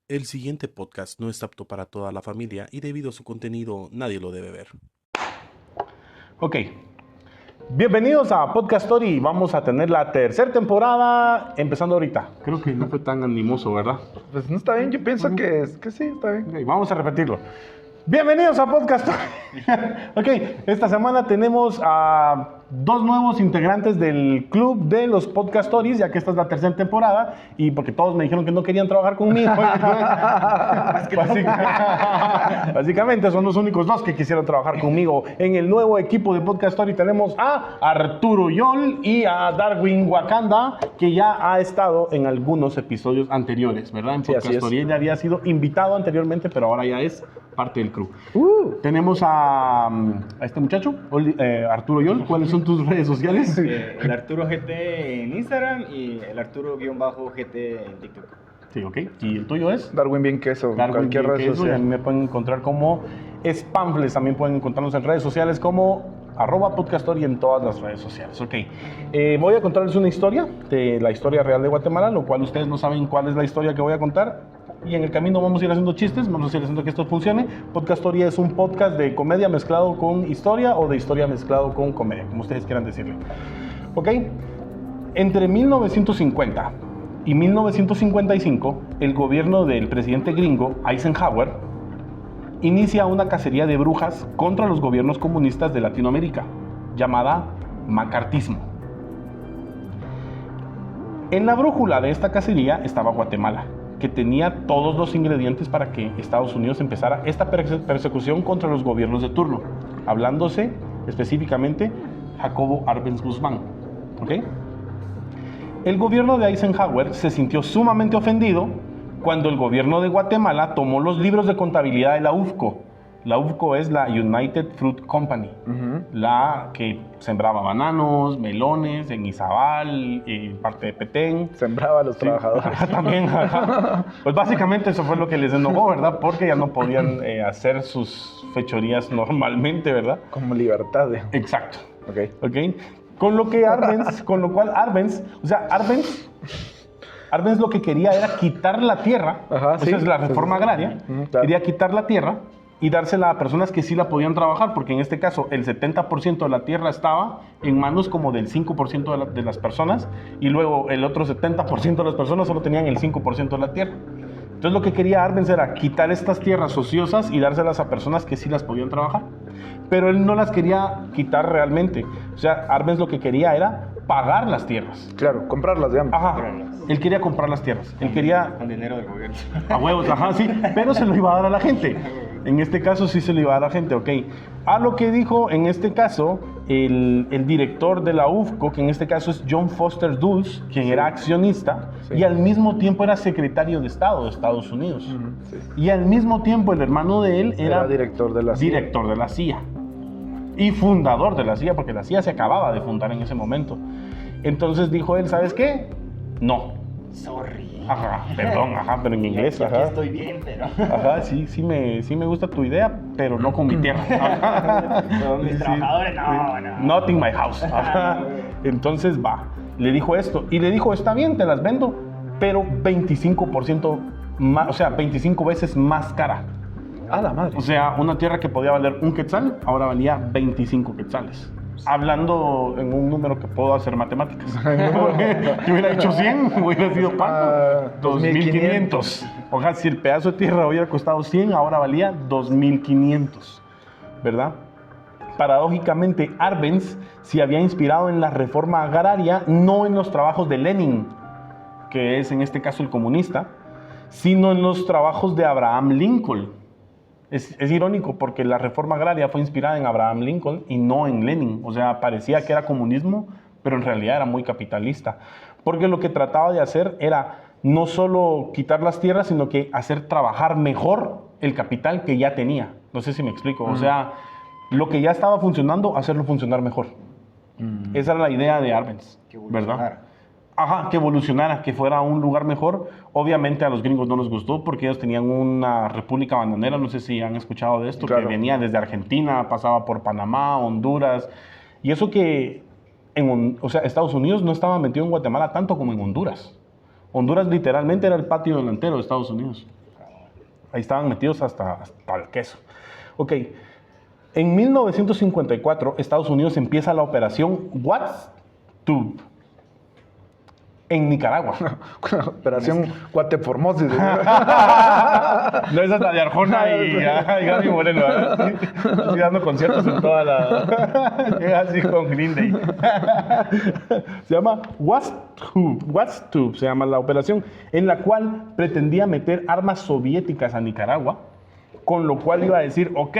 El siguiente podcast no es apto para toda la familia y debido a su contenido nadie lo debe ver. Ok, bienvenidos a Podcast Story. Vamos a tener la tercera temporada empezando ahorita. Creo que no fue tan animoso, ¿verdad? Pues no está bien, yo pienso que sí, está bien. Ok, vamos a repetirlo. Bienvenidos a Podcast Story. Ok, esta semana tenemos a dos nuevos integrantes del club de los Podcast Stories, ya que esta es la tercera temporada y porque todos me dijeron que no querían trabajar conmigo. Básicamente son los únicos dos que quisieron trabajar conmigo. En el nuevo equipo de Podcast Story tenemos a Arturo Yol y a Darwin Wakanda, que ya ha estado en algunos episodios anteriores, ¿verdad? En Sí, Podcast así es. Story. Él había sido invitado anteriormente, pero ahora ya es parte del crew. Tenemos a este muchacho, Arturo Yol. ¿Cuáles son tus redes sociales? El Arturo GT en Instagram y el Arturo-GT en TikTok. Sí, ok. ¿Y el tuyo es? Darwin Bien Queso, Darwin cualquier Bien red Queso, y a social. mí me pueden encontrar como Spamfles. También pueden encontrarnos en redes sociales como @podcastor y en todas las redes sociales. Ok. Voy a contarles una historia de la historia real de Guatemala, lo cual ustedes no saben cuál es la historia que voy a contar. Y en el camino vamos a ir haciendo chistes, vamos a ir haciendo que esto funcione. Podcast Story es un podcast de comedia mezclado con historia o de historia mezclado con comedia, como ustedes quieran decirle. Ok. Entre 1950 y 1955, el gobierno del presidente gringo Eisenhower inicia una cacería de brujas contra los gobiernos comunistas de Latinoamérica, llamada macartismo. En la brújula de esta cacería estaba Guatemala, que tenía todos los ingredientes para que Estados Unidos empezara esta persecución contra los gobiernos de turno, hablándose específicamente Jacobo Arbenz Guzmán. ¿Ok? El gobierno de Eisenhower se sintió sumamente ofendido cuando el gobierno de Guatemala tomó los libros de contabilidad de la UFCO. La UFCO es la United Fruit Company, la que sembraba bananos, melones en Izabal, parte de Petén. Sembraba a los trabajadores. Ajá, también, ajá. Pues básicamente eso fue lo que les enojó, ¿verdad? Porque ya no podían hacer sus fechorías normalmente, ¿verdad? Como libertad. Exacto. Ok. ¿Ok? Con lo cual Arbenz lo que quería era quitar la tierra. Ajá, Esa sí. es la reforma agraria. Claro. Quería quitar la tierra y dársela a personas que sí la podían trabajar, porque en este caso el 70% de la tierra estaba en manos como del 5% de las personas, y luego el otro 70% de las personas solo tenían el 5% de la tierra. Entonces lo que quería Arbenz era quitar estas tierras ociosas y dárselas a personas que sí las podían trabajar. Pero él no las quería quitar realmente. O sea, Arbenz lo que quería era pagar las tierras. Claro, comprarlas, digamos. Ajá. Él quería comprar las tierras. Él quería Con dinero del gobierno. a huevos, ajá, sí, pero se lo iba a dar a la gente. En este caso sí se lo iba a dar a la gente, ok. A lo que dijo en este caso el director de la UFCO, que en este caso es John Foster Dulles, quien era accionista y al mismo tiempo era secretario de Estado de Estados Unidos. Sí. Y al mismo tiempo el hermano de él era director de la CIA. director de la CIA y fundador de la CIA, porque la CIA se acababa de fundar en ese momento. Entonces dijo él, ¿sabes qué? No. Sorry. Ajá, perdón, ajá, pero en inglés, Aquí ajá. estoy bien, pero... Ajá, sí me gusta tu idea, pero no con mi tierra. Ajá. Pero mis Sí, trabajadores, sí. no. Not in my house. Ajá. Entonces va, le dijo esto y le dijo, está bien, te las vendo, pero 25% más, o sea, 25 veces más cara. A la madre. O sea, una tierra que podía valer un quetzal, ahora valía 25 quetzales. Hablando en un número que puedo hacer matemáticas. Si hubiera hecho 100, hubiera sido ¿cuánto? 2.500. O sea, si el pedazo de tierra hubiera costado 100, ahora valía 2.500. ¿Verdad? Paradójicamente, Arbenz se había inspirado en la reforma agraria, no en los trabajos de Lenin, que es en este caso el comunista, sino en los trabajos de Abraham Lincoln. Es irónico porque la reforma agraria fue inspirada en Abraham Lincoln y no en Lenin. O sea, parecía que era comunismo, pero en realidad era muy capitalista. Porque lo que trataba de hacer era no solo quitar las tierras, sino que hacer trabajar mejor el capital que ya tenía. No sé si me explico. O sea, lo que ya estaba funcionando, hacerlo funcionar mejor. Esa era la idea de Arbenz, Que evolucionara. ¿verdad? Ajá, que evolucionara, que fuera un lugar mejor. Obviamente a los gringos no les gustó porque ellos tenían una república bananera, no sé si han escuchado de esto, Claro. que venía desde Argentina, pasaba por Panamá, Honduras, y eso que o sea, Estados Unidos no estaba metido en Guatemala tanto como en Honduras. Honduras literalmente era el patio delantero de Estados Unidos. Ahí estaban metidos hasta el queso. Ok. En 1954, Estados Unidos empieza la operación What's Tube en Nicaragua. Operación Guateformosis. No es hasta de Arjona y Gaby Moreno. Estoy dando conciertos en toda la... Llega así con Green Day. Se llama What's Tube, se llama la operación, en la cual pretendía meter armas soviéticas a Nicaragua, con lo cual iba a decir, ok,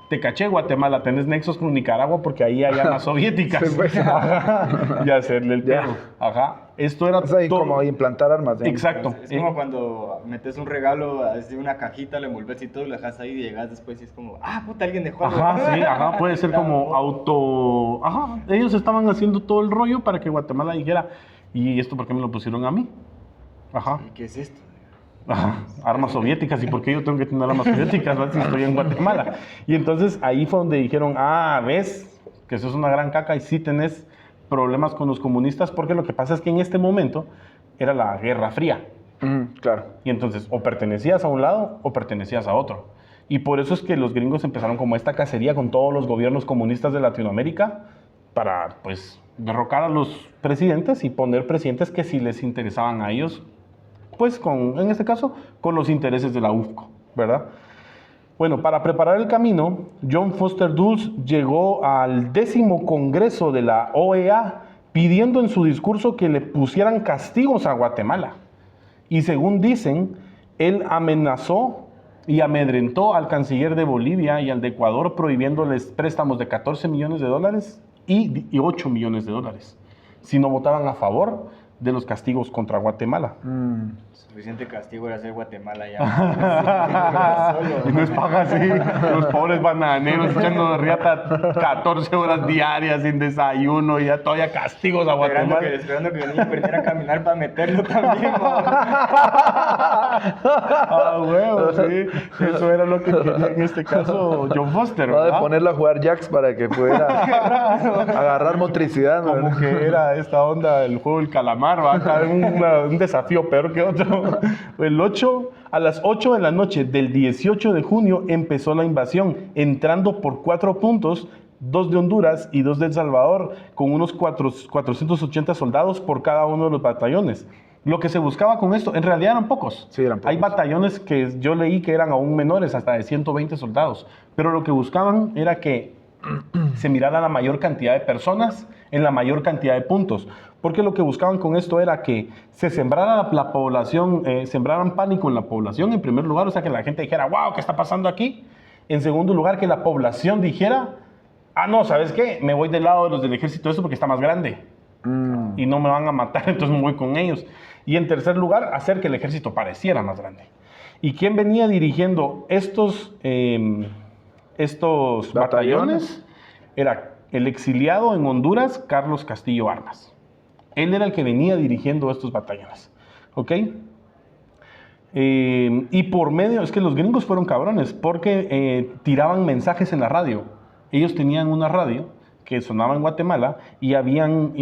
te caché, Guatemala, tenés nexos con Nicaragua porque ahí hay armas soviéticas. Y hacerle el perro. Ajá. Esto era Es ahí como implantar armas. Exacto. Es como cuando metes un regalo así una cajita, le envolves y todo, y lo dejas ahí y llegas después y es como, puta, alguien dejó algo. Ajá, sí, ajá, puede ser como auto... Ajá, ellos estaban haciendo todo el rollo para que Guatemala dijera, ¿y esto por qué me lo pusieron a mí? Ajá. ¿Y qué es esto? Ajá, armas soviéticas, ¿y por qué yo tengo que tener armas soviéticas si estoy en Guatemala? Y entonces ahí fue donde dijeron, ves, que eso es una gran caca y sí tenés problemas con los comunistas, porque lo que pasa es que en este momento era la Guerra Fría. Claro. Y entonces o pertenecías a un lado o pertenecías a otro. Y por eso es que los gringos empezaron como esta cacería con todos los gobiernos comunistas de Latinoamérica para, pues, derrocar a los presidentes y poner presidentes que sí les interesaban a ellos, pues, en este caso, con los intereses de la UFCO, ¿verdad? Bueno, para preparar el camino, John Foster Dulles llegó al 10º Congreso de la OEA pidiendo en su discurso que le pusieran castigos a Guatemala. Y según dicen, él amenazó y amedrentó al canciller de Bolivia y al de Ecuador prohibiéndoles préstamos de $14 millones y $8 millones si no votaban a favor de los castigos contra Guatemala. Suficiente castigo era ser Guatemala ya. Y no es paga así. Los pobres bananeros echando riata 14 horas diarias sin desayuno y ya todavía castigos a Guatemala. Esperando que el niño aprendiera a caminar para meterlo también. Huevo, sí. Eso era lo que quería en este caso John Foster, Va ¿verdad? de ponerlo a jugar jacks para que pudiera agarrar motricidad. ¿no? Como que era esta onda el juego del calamar, ¿va? Acá un desafío peor que otro. A las 8 de la noche del 18 de junio empezó la invasión, entrando por 4 puntos, 2 de Honduras y 2 de El Salvador, con unos 480 soldados por cada uno de los batallones. Lo que se buscaba con esto, en realidad eran pocos. Sí, eran pocos. Hay batallones que yo leí que eran aún menores, hasta de 120 soldados. Pero lo que buscaban era que se mirara la mayor cantidad de personas en la mayor cantidad de puntos. Porque lo que buscaban con esto era que se sembrara la población, sembraran pánico en la población en primer lugar, o sea, que la gente dijera, wow, ¿qué está pasando aquí? En segundo lugar, que la población dijera, no, ¿sabes qué? Me voy del lado de los del ejército porque está más grande y no me van a matar, entonces me voy con ellos. Y en tercer lugar, hacer que el ejército pareciera más grande. ¿Y quién venía dirigiendo estos batallones? Era el exiliado en Honduras, Carlos Castillo Armas. Él era el que venía dirigiendo estos batallones, ¿ok? Y por medio, es que los gringos fueron cabrones, porque tiraban mensajes en la radio. Ellos tenían una radio que sonaba en Guatemala y habían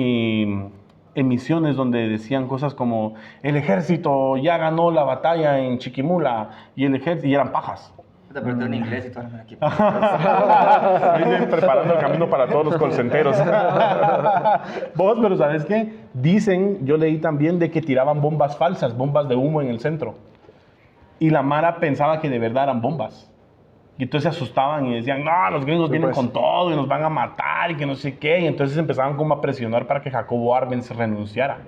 emisiones donde decían cosas como el ejército ya ganó la batalla en Chiquimula y eran pajas. Te apretó en inglés y todo aquí. Preparando el camino para todos los colcenteros. Vos, pero ¿sabes qué? Dicen, yo leí también de que tiraban bombas falsas, bombas de humo en el centro. Y la Mara pensaba que de verdad eran bombas. Y entonces se asustaban y decían, no, los gringos vienen con todo y nos van a matar y que no sé qué. Y entonces empezaban como a presionar para que Jacobo Arbenz renunciara.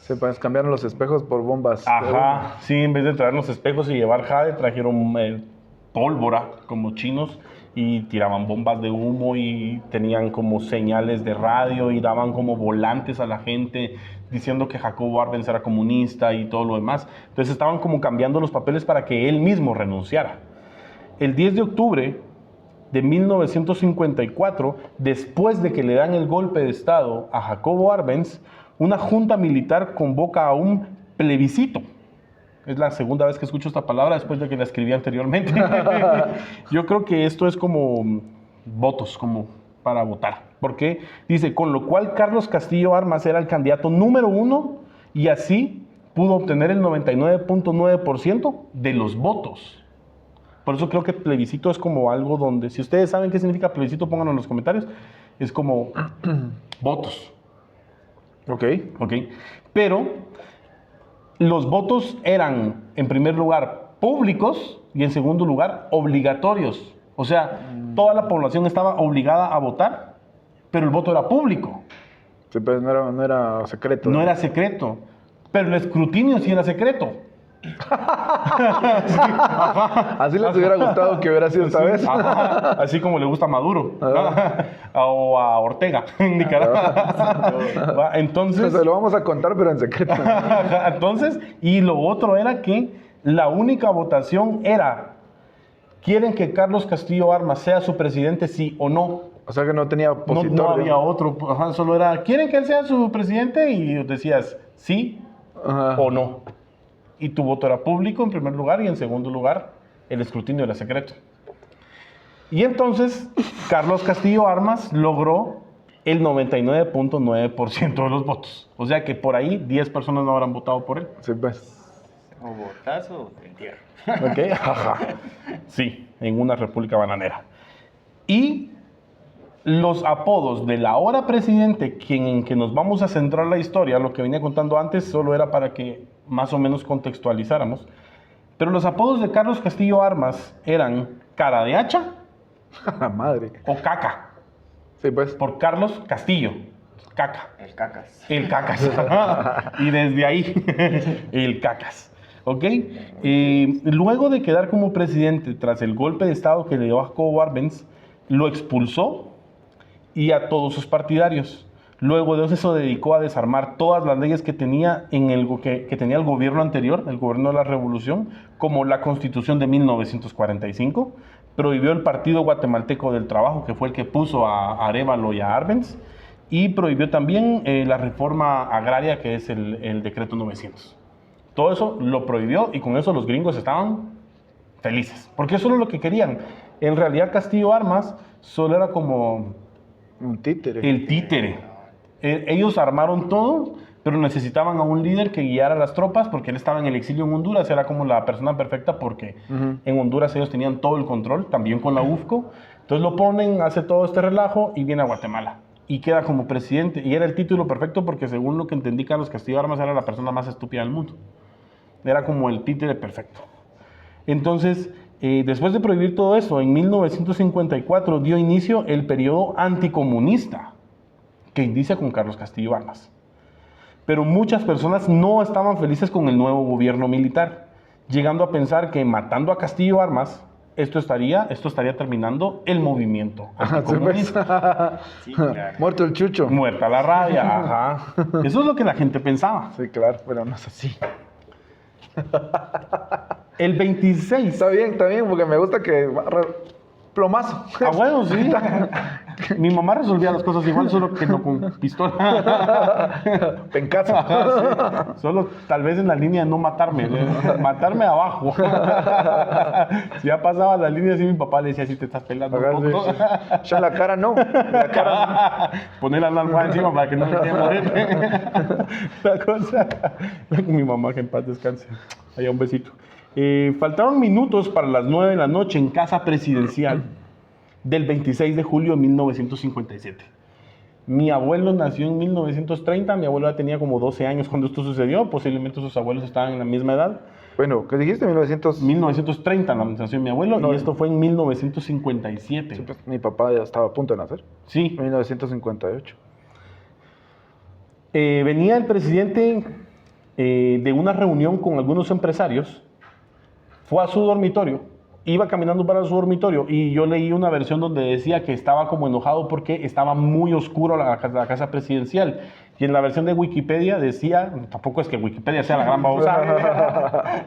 Sí, pues cambiaron los espejos por bombas. Ajá, sí, en vez de traer los espejos y llevar jade, trajeron pólvora como chinos y tiraban bombas de humo y tenían como señales de radio y daban como volantes a la gente diciendo que Jacobo Arbenz era comunista y todo lo demás. Entonces estaban como cambiando los papeles para que él mismo renunciara. El 10 de octubre de 1954, después de que le dan el golpe de estado a Jacobo Arbenz, una junta militar convoca a un plebiscito. Es la segunda vez que escucho esta palabra después de que la escribí anteriormente. Yo creo que esto es como votos, como para votar. Porque dice, con lo cual Carlos Castillo Armas era el candidato número 1 y así pudo obtener el 99.9% de los votos. Por eso creo que plebiscito es como algo donde, si ustedes saben qué significa plebiscito, pónganlo en los comentarios. Es como votos. Ok. ¿Ok? Pero los votos eran, en primer lugar, públicos y en segundo lugar, obligatorios. O sea, toda la población estaba obligada a votar, pero el voto era público. Sí, pues no era secreto. No era secreto, pero el escrutinio sí era secreto. Así les hubiera gustado que hubiera sido esta vez. Ajá, así como le gusta a Maduro o a Ortega en Nicaragua. Va, entonces, Se lo vamos a contar, pero en secreto. entonces, y lo otro era que la única votación era: ¿quieren que Carlos Castillo Armas sea su presidente, sí o no? O sea que no tenía No, opositor. no había otro, ajá, solo era: ¿quieren que él sea su presidente? Y decías sí Ajá. o no. Y tu voto era público en primer lugar y en segundo lugar el escrutinio era secreto. Y entonces Carlos Castillo Armas logró el 99.9% de los votos. O sea que por ahí 10 personas no habrán votado por él. Sí, pues. O votas o te entierro. ¿Ok? Ajá. Sí, en una república bananera. Y los apodos del ahora presidente, en que nos vamos a centrar la historia, lo que venía contando antes, solo era para que más o menos contextualizáramos. Pero los apodos de Carlos Castillo Armas eran cara de hacha Madre. o caca, Sí, pues. por Carlos Castillo. Caca. El cacas. El cacas. Y desde ahí, el cacas. ¿Ok? Luego de quedar como presidente tras el golpe de Estado que le dio a Jacobo Arbenz, lo expulsó y a todos sus partidarios. Luego de eso se dedicó a desarmar todas las leyes que tenía, que tenía el gobierno anterior, el gobierno de la Revolución, como la Constitución de 1945. Prohibió el Partido Guatemalteco del Trabajo, que fue el que puso a Arévalo y a Arbenz. Y prohibió también la reforma agraria, que es el Decreto 900. Todo eso lo prohibió y con eso los gringos estaban felices. Porque eso era lo que querían. En realidad Castillo Armas solo era como Un títere. el títere. Ellos armaron todo, pero necesitaban a un líder que guiara a las tropas porque él estaba en el exilio en Honduras. Era como la persona perfecta porque en Honduras ellos tenían todo el control, también con la UFCO. Entonces lo ponen, hace todo este relajo y viene a Guatemala. Y queda como presidente. Y era el título perfecto porque según lo que entendí, Carlos Castillo Armas era la persona más estúpida del mundo. Era como el títere perfecto. Entonces, después de prohibir todo eso, en 1954 dio inicio el periodo anticomunista que inicia con Carlos Castillo Armas. Pero muchas personas no estaban felices con el nuevo gobierno militar, llegando a pensar que matando a Castillo Armas, esto estaría terminando el movimiento anticomunista. Sí, claro. Muerto el chucho. Muerta la rabia, ajá. Eso es lo que la gente pensaba. Sí, claro, pero no es así. El 26. Está bien, porque me gusta que... Plomazo. Ah, bueno, sí. Mi mamá resolvía las cosas igual, solo que no con pistola. Pencazo. Ajá, sí. Solo tal vez en la línea de no matarme, matarme abajo. Si ya pasaba la línea, así mi papá le decía: si te estás pelando un poco. Ya la cara no. La cara Poner la almohada encima para que no me quede morir. La cosa. Mi mamá, que en paz descanse. Allá un besito. Faltaban minutos para las 9 de la noche en Casa Presidencial del 26 de julio de 1957. Mi abuelo nació en 1930, mi abuelo ya tenía como 12 años cuando esto sucedió, posiblemente sus abuelos estaban en la misma edad. Bueno, ¿qué dijiste? 1930 nació mi abuelo No, y esto fue en 1957. Sí, pues, mi papá ya estaba a punto de nacer. Sí. 1958. Venía el presidente de una reunión con algunos empresarios, fue a su dormitorio, iba caminando para su dormitorio y yo leí una versión donde decía que estaba como enojado porque estaba muy oscuro la casa presidencial. Y en la versión de Wikipedia decía, tampoco es que Wikipedia sea la gran babosa,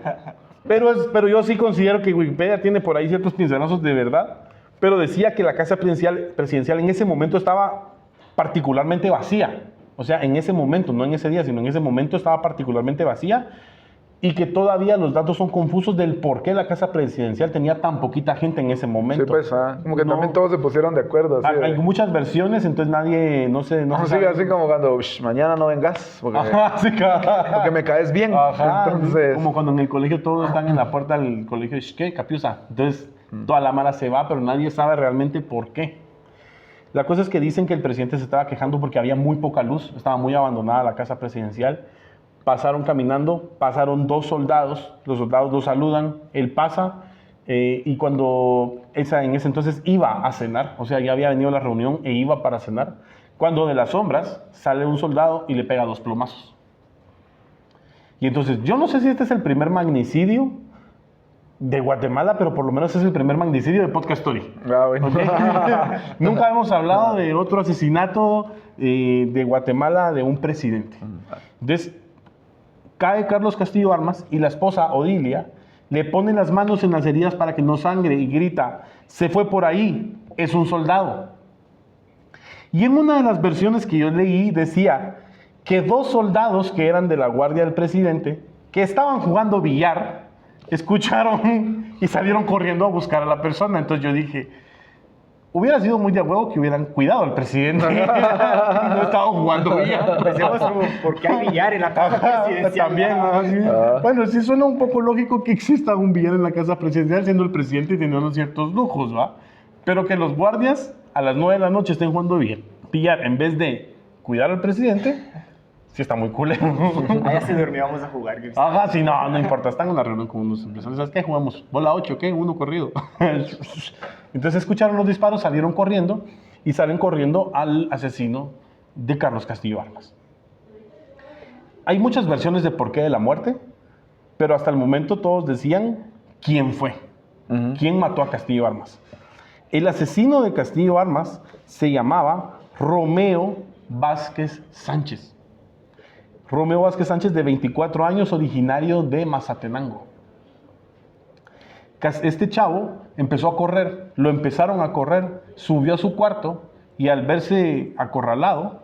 pero yo sí considero que Wikipedia tiene por ahí ciertos pincelazos de verdad, pero decía que la casa presidencial en ese momento estaba particularmente vacía. O sea, en ese momento, no en ese día, sino en ese momento estaba particularmente vacía. y que todavía los datos son confusos del por qué la casa presidencial tenía tan poquita gente en ese momento. Sí, pues, como que No. también todos se pusieron de acuerdo. Así Hay muchas versiones, entonces nadie, no sé, no se sí, sabe. así como cuando mañana no vengas porque, Ajá, sí, porque me caes bien. Ajá, Entonces, como cuando en el colegio todos están en la puerta del colegio, ¿qué? Capiusa. Entonces, toda la mara se va, pero nadie sabe realmente por qué. La cosa es que dicen que el presidente se estaba quejando porque había muy poca luz, estaba muy abandonada la casa presidencial. Pasaron caminando, pasaron 2 soldados, los soldados lo saludan, él pasa y cuando en ese entonces iba a cenar, o sea, ya había venido a la reunión e iba para cenar, cuando de las sombras sale un soldado y le pega 2 plomazos. Y entonces, yo no sé si este es el primer magnicidio de Guatemala, pero por lo menos es el primer magnicidio de Podcast Story. bueno. ¿Ok? Nunca hemos hablado de otro asesinato de Guatemala de un presidente. Entonces, cae Carlos Castillo Armas y la esposa Odilia le pone las manos en las heridas para que no sangre y grita, se fue por ahí, es un soldado. Y en una de las versiones que yo leí decía que 2 soldados que eran de la guardia del presidente, que estaban jugando billar, escucharon y salieron corriendo a buscar a la persona. Entonces yo dije, hubiera sido muy de huevo que hubieran cuidado al presidente y no estaban jugando billar. Pensemos como, ¿por qué hay billar en la casa presidencial? También, ¿no? Sí. Bueno, sí suena un poco lógico que exista un billar en la casa presidencial siendo el presidente y teniendo ciertos lujos, ¿va? Pero que los guardias a las 9 de la noche estén jugando billar en vez de cuidar al presidente, sí está muy cool. Allá se durmió, vamos a jugar. Ajá, sí, no importa, están en la reunión con unos empresarios. ¿Sabes qué? Jugamos bola 8, ¿qué? Uno corrido. Entonces escucharon los disparos, salieron corriendo y salen corriendo al asesino de Carlos Castillo Armas. Hay muchas versiones de por qué de la muerte, pero hasta el momento todos decían quién fue, quién mató a Castillo Armas. El asesino de Castillo Armas se llamaba Romeo Vázquez Sánchez. Romeo Vázquez Sánchez, de 24 años, originario de Mazatenango. Este chavo empezó a correr, lo empezaron a correr, subió a su cuarto y al verse acorralado,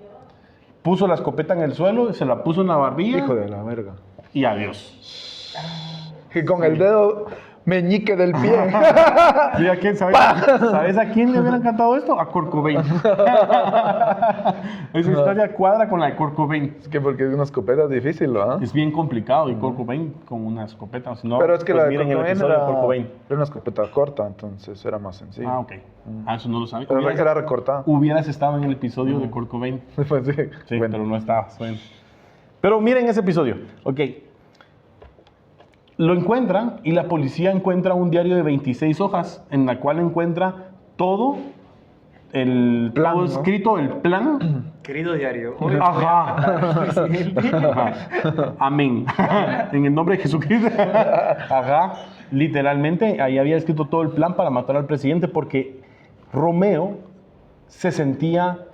puso la escopeta en el suelo, se la puso en la barbilla. Hijo de la verga. Y adiós. Y con el dedo meñique del pie. ¿Y a quién? ¿Sabes a quién le hubiera encantado esto? A Kurt Cobain. Esa historia cuadra con la de Kurt Cobain. Es que porque es una escopeta difícil, ¿no? Es bien complicado y Kurt Cobain con una escopeta. Si no, Pero es que pues la de miren Kurt el Cobain episodio de Kurt Cobain. era una escopeta corta, entonces era más sencillo. Ah, ok. Eso no lo sabía. Pero era recortada. Hubieras estado en el episodio de Kurt Cobain. Pues sí, Sí, bueno. pero no estabas. Bueno. Pero miren ese episodio. Ok. Lo encuentran y la policía encuentra un diario de 26 hojas en la cual encuentra todo el Plan, todo ¿no? escrito, el plan. Querido diario. Ajá. Ajá. Amén. En el nombre de Jesucristo. Ajá. Literalmente, ahí había escrito todo el plan para matar al presidente porque Romeo se sentía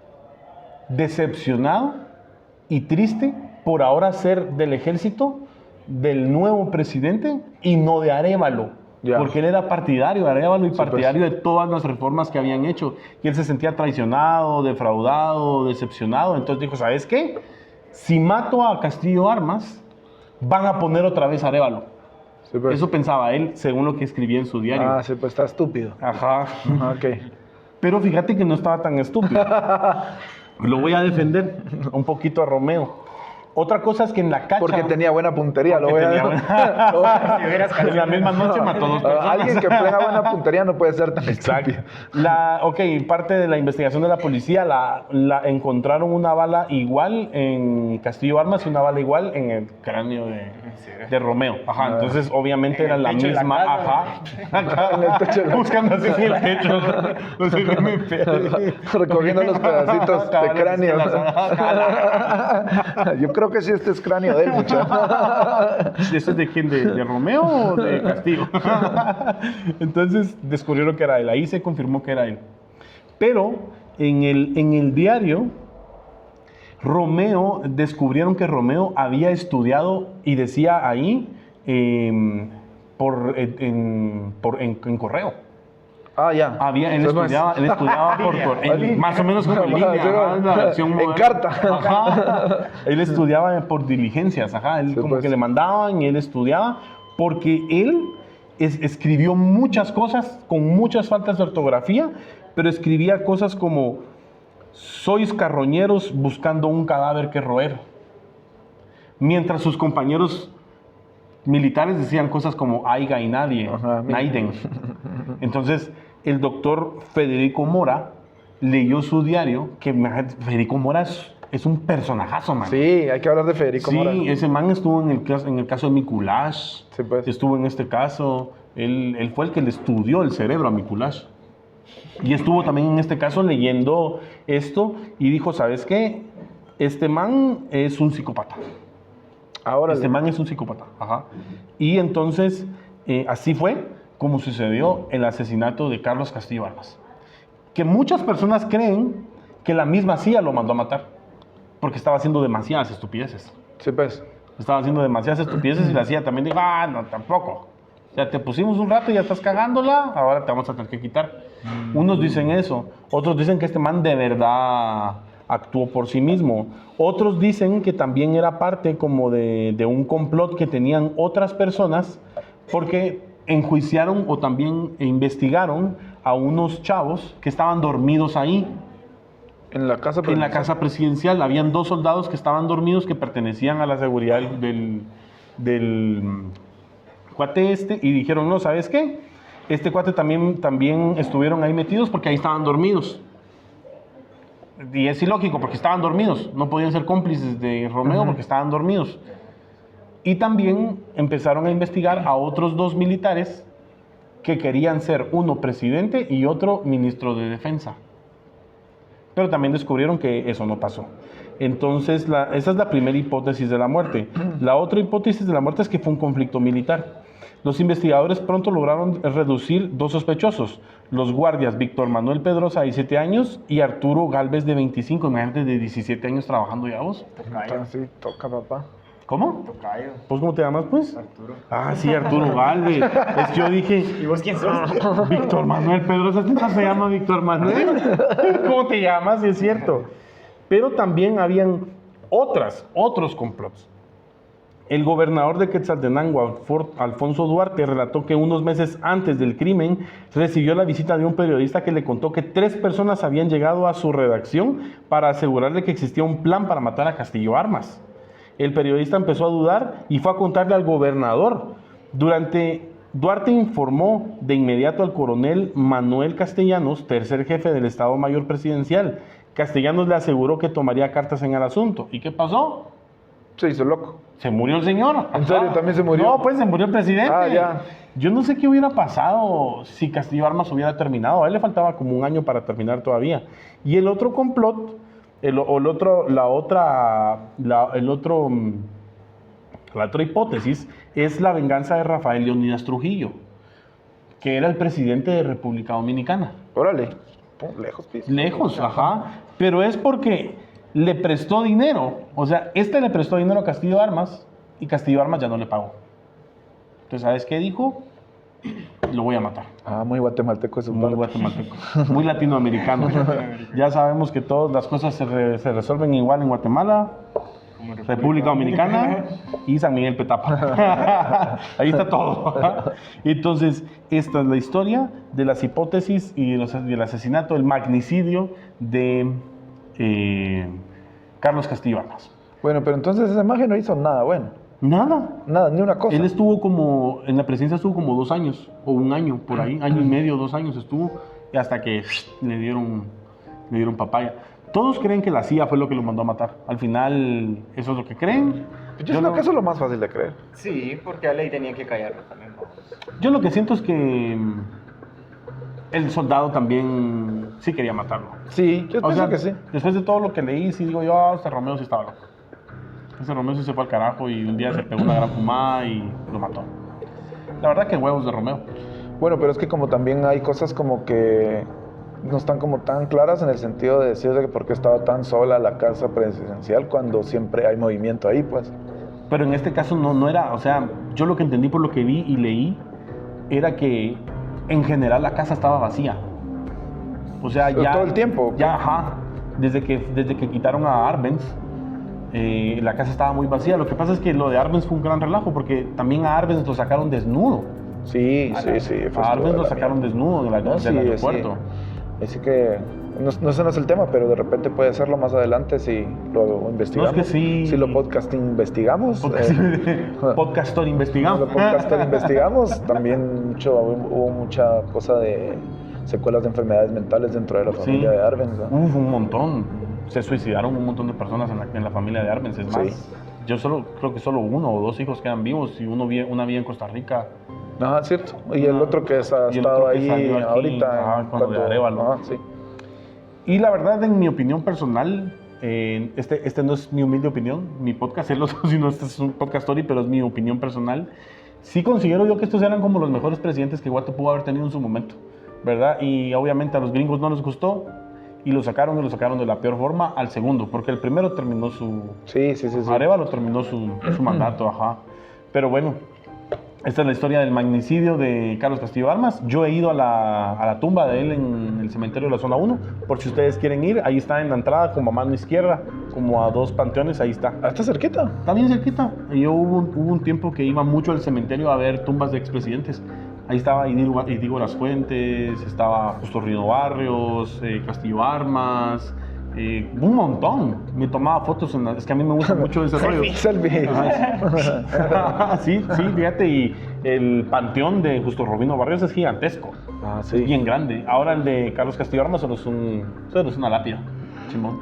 decepcionado y triste por ahora ser del ejército del nuevo presidente y no de Arévalo. Ya. Porque él era partidario de Arévalo y Sí, partidario de todas las reformas que habían hecho. Y él se sentía traicionado, defraudado, decepcionado. Entonces dijo, ¿sabes qué? Si mato a Castillo Armas, van a poner otra vez a Arévalo. Sí, pues. Eso pensaba él, según lo que escribía en su diario. Ah, sí, pues está estúpido. Ajá. Ok. Pero fíjate que no estaba tan estúpido. Lo voy a defender un poquito a Romeo. Otra cosa es que en la cacha... Porque tenía buena puntería, lo porque voy a... tenía Si hubieras en la misma noche mató 2 personas. Alguien que tenga buena puntería no puede ser tan estúpido. Ok, parte de la investigación de la policía, la encontraron una bala igual en Castillo Armas y una bala igual en el cráneo de Romeo. Ajá, entonces obviamente era la techo de la misma. casa. Ajá. En el techo de la Buscando así en el techo. Los MP. Recogiendo los pedacitos de Cabal, cráneo. cabal. Yo creo que sí este es cráneo de él, muchacho. ¿Eso es de quién? ¿De Romeo o de Castillo? Entonces descubrieron que era él. Ahí se confirmó que era él. Pero en el diario, descubrieron que Romeo había estudiado y decía ahí en correo. Ah, ya. Él estudiaba más o menos como en línea, la versión en moderna. carta. Ajá. Él estudiaba por diligencias, él Sí, como pues. que le mandaban y él estudiaba porque él escribió muchas cosas con muchas faltas de ortografía, pero escribía cosas como: sois carroñeros buscando un cadáver que roer. Mientras sus compañeros militares decían cosas como aiga y nadie, Ajá, mira. naiden. Entonces, el doctor Federico Mora leyó su diario, que imagínate, Federico Mora es un personajazo, man. Sí, hay que hablar de Federico Mora. Sí, ese man estuvo en el caso de Mikuláš, Sí, pues. estuvo en este caso, él fue el que le estudió el cerebro a Mikuláš. Y estuvo también en este caso leyendo esto y dijo: ¿sabes qué? Este man es un psicópata. Ahora Este man es un psicópata. Ajá. Y entonces, así fue como sucedió el asesinato de Carlos Castillo Armas. Que muchas personas creen que la misma CIA lo mandó a matar, porque estaba haciendo demasiadas estupideces. Sí, pues. Estaba haciendo demasiadas estupideces y la CIA también dijo: no, tampoco. O sea, te pusimos un rato y ya estás cagándola, ahora te vamos a tener que quitar. Unos dicen eso, otros dicen que este man de verdad actuó por sí mismo. Otros dicen que también era parte como de un complot que tenían otras personas, porque enjuiciaron o también investigaron a unos chavos que estaban dormidos ahí. En la casa En la casa presidencial habían 2 soldados que estaban dormidos, que pertenecían a la seguridad del cuate y dijeron: no, ¿sabes qué? Este cuate también estuvieron ahí metidos porque ahí estaban dormidos. Y es ilógico porque estaban dormidos, no podían ser cómplices de Romeo porque estaban dormidos. Y también empezaron a investigar a otros 2 militares que querían ser, uno presidente y otro ministro de defensa. Pero también descubrieron que eso no pasó. Entonces, esa es la primera hipótesis de la muerte. La otra hipótesis de la muerte es que fue un conflicto militar. Los investigadores pronto lograron reducir 2 sospechosos: los guardias Víctor Manuel Pedrosa, de 17 años, y Arturo Galvez, de 25, imagínate, de 17 años trabajando ya vos. Tocayo. Sí, toca, papá. ¿Cómo? Tocayo. ¿Vos cómo te llamas, pues? Arturo. Ah, sí, Arturo Galvez. Es que yo dije: ¿Y vos quién sos? Víctor Manuel Pedrosa. ¿Este se llama Víctor Manuel? ¿Cómo te llamas? Sí, es cierto. Pero también habían otros complots. El gobernador de Quetzaltenango, Alfonso Duarte, relató que unos meses antes del crimen recibió la visita de un periodista que le contó que 3 personas habían llegado a su redacción para asegurarle que existía un plan para matar a Castillo Armas. El periodista empezó a dudar y fue a contarle al gobernador. Duarte informó de inmediato al coronel Manuel Castellanos, tercer jefe del Estado Mayor Presidencial. Castellanos le aseguró que tomaría cartas en el asunto. ¿Y qué pasó? Se hizo loco. Se murió el señor. ¿En serio? ¿También se murió? No, pues se murió el presidente. Ah, ya. Yo no sé qué hubiera pasado si Castillo Armas hubiera terminado. A él le faltaba como un año para terminar todavía. Y el otro complot, la otra hipótesis es la venganza de Rafael Leónidas Trujillo, que era el presidente de República Dominicana. Órale. Pum, lejos, pis. Lejos, ajá. Pero es porque le prestó dinero. O sea, le prestó dinero a Castillo Armas y Castillo Armas ya no le pagó. Entonces, ¿sabes qué dijo? Lo voy a matar. Ah, muy guatemalteco eso. Muy guatemalteco. Muy latinoamericano. Ya sabemos que todas las cosas se resuelven igual en Guatemala, Como República Dominicana y San Miguel Petapa. Ahí está todo. Entonces, esta es la historia de las hipótesis y del asesinato, el magnicidio de Carlos Castillo Armas. Bueno, pero entonces esa imagen no hizo nada bueno. Nada. Nada, ni una cosa. Él estuvo en la presidencia estuvo como 2 años, o un año, por ahí, año y medio, 2 años estuvo, y hasta que le dieron papaya. Todos creen que la CIA fue lo que lo mandó a matar. Al final, eso es lo que creen. Yo creo que eso es lo más fácil de creer. Sí, porque a ley tenía que callarlo también. Yo lo que siento es que el soldado también sí quería matarlo. Sí, yo pienso que sí. Después de todo lo que leí, sí digo yo, este Romeo sí estaba loco. Ese Romeo sí se fue al carajo y un día se pegó una gran fumada y lo mató. La verdad que huevos de Romeo. Bueno, pero es que como también hay cosas como que no están como tan claras en el sentido de decir de que por qué estaba tan sola la casa presidencial cuando siempre hay movimiento ahí, pues. Pero en este caso no era, o sea, yo lo que entendí por lo que vi y leí era que en general la casa estaba vacía. O sea, ya... ¿Todo el tiempo? Ya, ajá. Desde que quitaron a Arbenz, la casa estaba muy vacía. Lo que pasa es que lo de Arbenz fue un gran relajo, porque también a Arbenz lo sacaron desnudo. Sí. A Arbenz lo sacaron desnudo del aeropuerto. Así que no ese no es el tema, pero de repente puede serlo más adelante si lo investigamos. No, es que sí. Si lo investigamos. Podcastor investigamos. Lo podcastor investigamos. También hubo mucha cosa de secuelas de enfermedades mentales dentro de la familia de Arbenz, ¿no? Un montón. Se suicidaron un montón de personas en la familia de Arbenz. Es más, yo creo que solo 1 o 2 hijos quedan vivos y una vive en Costa Rica. Ajá, cierto. Y el otro que ha estado ahí ahorita. Cuando de Arévalo. Sí. Y la verdad, en mi opinión personal, este no es mi humilde opinión, mi podcast es sino este es un podcast story, pero es mi opinión personal. Sí considero yo que estos eran como los mejores presidentes que Guate pudo haber tenido en su momento, ¿verdad? Y obviamente a los gringos no les gustó y lo sacaron de la peor forma al segundo, porque el primero terminó su... Sí. Arévalo terminó su mandato, ajá. Pero bueno, esta es la historia del magnicidio de Carlos Castillo Armas. Yo he ido a la tumba de él en el cementerio de la zona 1, por si ustedes quieren ir. Ahí está en la entrada, como a mano izquierda, como a 2 panteones, ahí está. ¿Está cerquita? Está bien cerquita. Yo hubo un tiempo que iba mucho al cementerio a ver tumbas de expresidentes. Ahí estaba Idigo Las Fuentes, estaba Justo Rino Barrios, Castillo Armas, un montón. Me tomaba fotos, es que a mí me gusta mucho ese rollo. Selfie. Sí, fíjate, y el panteón de Justo Rubino Barrios es gigantesco. Sí. Es bien grande. Ahora el de Carlos Castillo Armas solo es una lápida. Simón.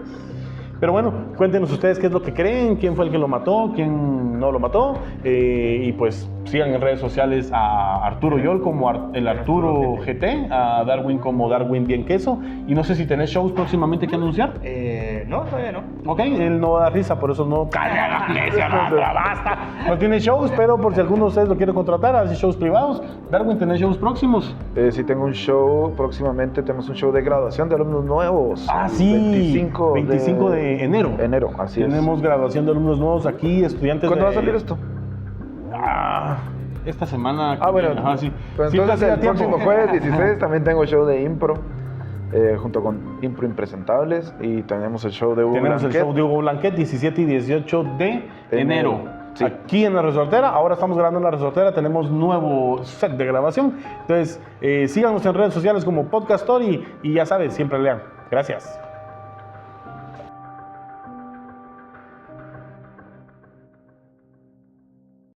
Pero bueno, cuéntenos ustedes qué es lo que creen, quién fue el que lo mató, quién no lo mató. Y pues sigan en redes sociales a Arturo Yol como el Arturo GT, a Darwin como Darwin Bien Queso. Y no sé si tenés shows próximamente que anunciar. No, todavía no. Ok, él no da risa, por eso no... ¡Calla la iglesia, basta! No tiene shows, pero por si alguno de ustedes lo quiere contratar, hace shows privados. Darwin, ¿tenés shows próximos? Sí, tengo un show próximamente, tenemos un show de graduación de alumnos nuevos. Sí, 25 de enero. Así Tenemos graduación de alumnos nuevos aquí, estudiantes. ¿Cuándo va a salir esto? Esta semana. Bueno. Ajá, sí. Pues entonces el próximo jueves 16 también tengo show de impro, junto con Impro Impresentables, y tenemos el show de Hugo Tenemos Blanquet. el show de Hugo Blanquet, 17 y 18 de enero. Sí. Aquí en La Resortera. Ahora estamos grabando en La Resortera, tenemos nuevo set de grabación. Entonces, síganos en redes sociales como Podcast Story y ya sabes, siempre lean. Gracias.